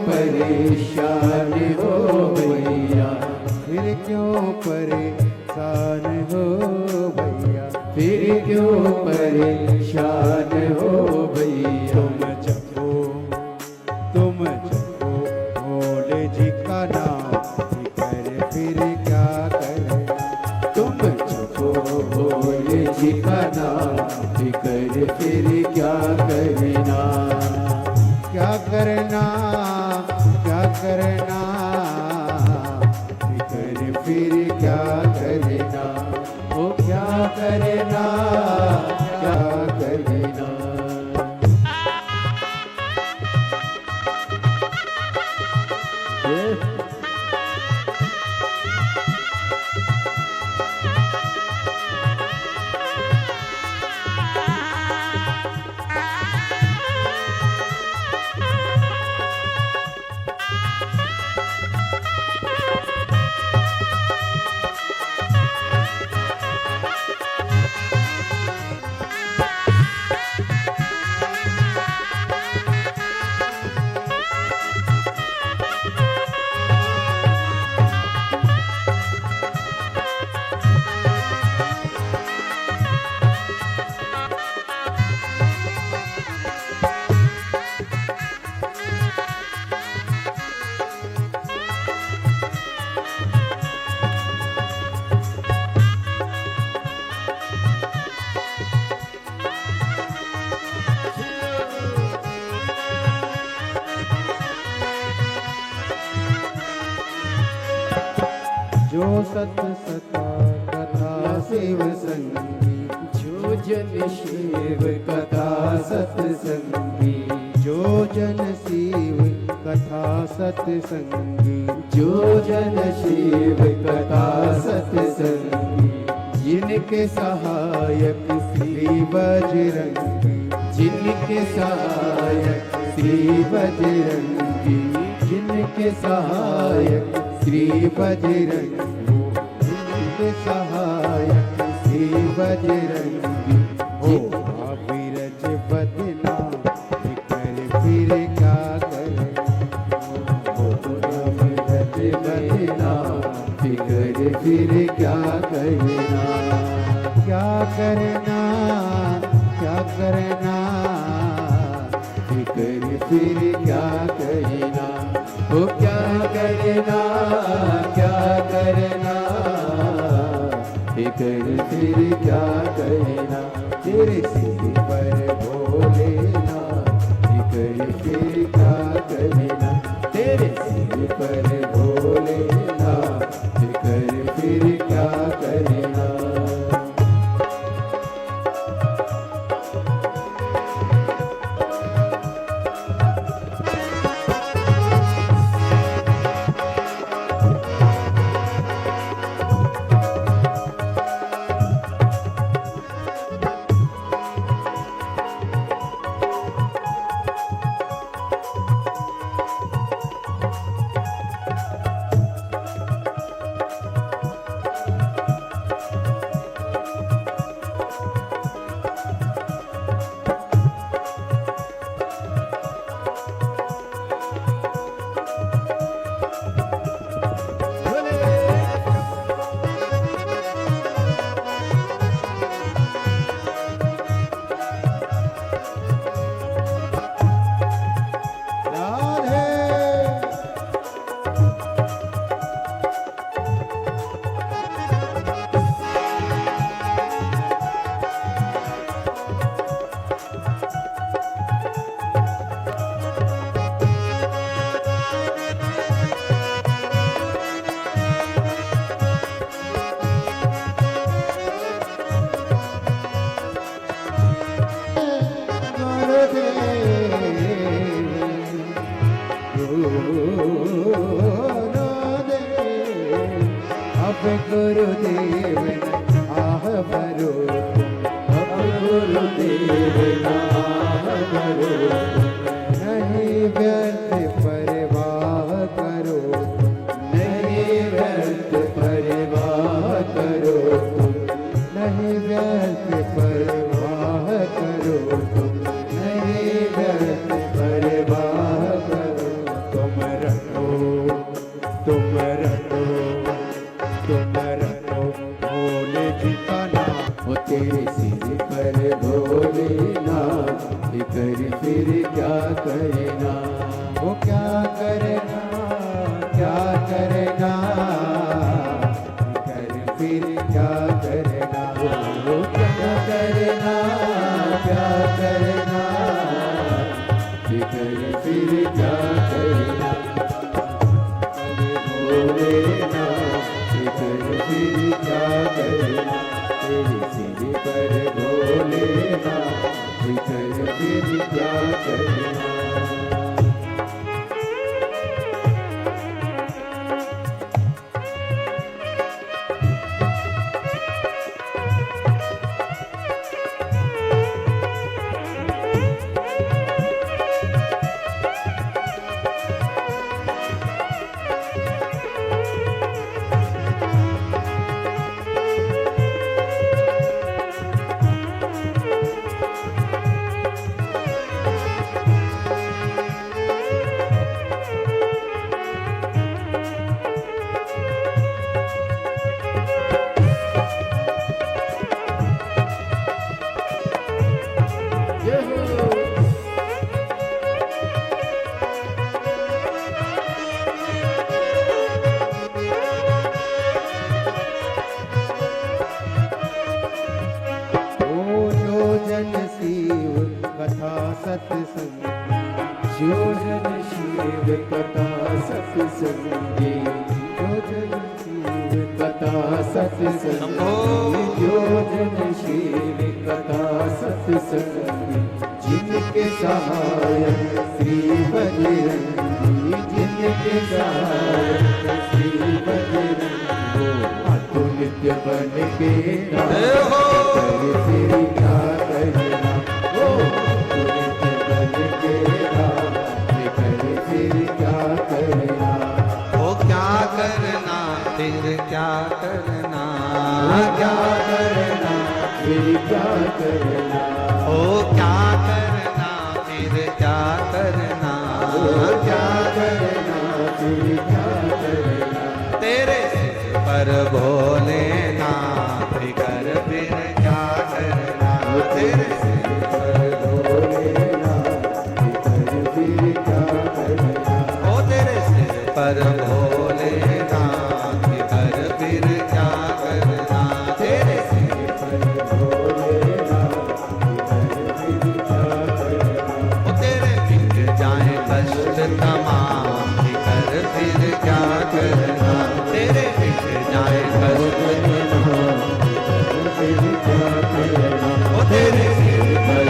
परेशान हो भैया, फिर क्यों परेशान हो भैया, फिर क्यों परेशान हो भैया। तुम जपो भोले जी का नाम, फिकर फिर क्या करना। तुम जपो भोले जी का नाम, फिकर फिर क्या करना। क्या करना, क्या करना, फिकर फिर क्या करना। ओ क्या करना, क्या करना। जो सत सता कथा शिव संगी, जो जन शिव कथा सत्संगी। जो जन शिव कथा सत्संगी, जो जन शिव कथा सत्संगी। जिनके सहायक श्री बजरंगी, जिनके सहायक श्री बजरंगी। जिनके सहायक श्री बजरंगी, जिनके सहायक श्री बजरंगी। हो अविरज बदना, फिकर फिर क्या करे। हो अविरज बदना, फिकर फिर क्या करना। क्या करना, क्या करना, फिकर फिर क्या करना। वो क्या करना, क्या करना, फिकर फिर क्या करना। तेरे सिर पर भोलेनाथ, फिकर फिर क्या करना। तेरे सिर पर दे। अब गुरुदेव आह भरो, अब गुरुदेव आह भरो, नहीं व्यर्थ परवाह करो, नहीं व्यर्थ परवाह करो, नहीं व्यर्थ परवाह करो, नहीं व्यर्थ परवाह करो। तुम रखो, तुम रखो, तुम रखो भोले जी का नाम, वो तेरे सिर पर भोलेनाथ, कर फिर क्या करना, वो क्या करना, क्या करना, कर फिर क्या करना, वो क्या करना, क्या करना, कर फिर क्या करना, भोलेनाथ कर फिर क्या करना, तेरे सिर पर भोलेनाथ कर फिर क्या करना। सत्संग, जो जन शिव कथा सत्संगी, जो जन शिव कथा सत्संगी, जो जन शिव कथा सत्संगी, जिनके सहायक श्री बजरंगी, जिनके सहायक श्री बजरंगी, वो अतुलित बन के फिर क्या करना, वो अतुलित बन के फिर क्या करना, ओ क्या करना फिर क्या करना, क्या करना फिर क्या करना, ओ क्या करना फिर क्या करना, क्या करना फिर क्या करना, तेरे सिर पर भोलेनाथ कर फिर क्या करना, तेरे सिर पर भोलेनाथ कर फिर क्या करना, ओ तेरे सिर पर भोलेनाथ कर फिर क्या करना, तेरे सिर पर भोलेनाथ कर फिर क्या करना, ओ तेरे मिट जाए कष्ट तमाम कर फिर क्या करना, तेरे मिट जाए कष्ट फिर क्या